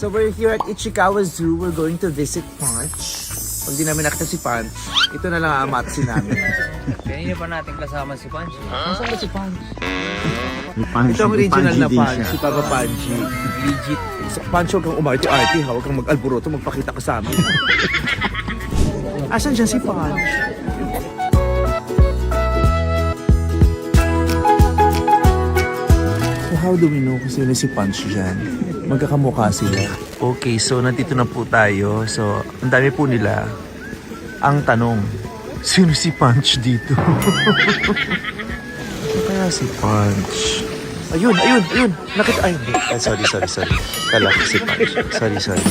So we're here at Ichikawa Zoo. We're going to visit Punch. Pag di namin nakita si Punch, ito na lang ang amatsi namin. Kanina pa natin kasama si Punch. Nasaan ba si Punch? Punch, Ito ang original na din Punch, siya. si Papa Panchi. Legit. Punch, huwag kang umarte-arte ha, huwag kang mag-alboroto, magpakita ka sa amin. Asan dyan si Punch? So how do we know kung sino si Punch dyan? Magkakamukha sila. Okay, so nandito na po tayo. So, ang dami po nila. Ang tanong, sino si Punch dito? Ano kaya si Punch? Ayun! Nakita, ay, hindi. Sorry. Kala ko si Punch. Sorry.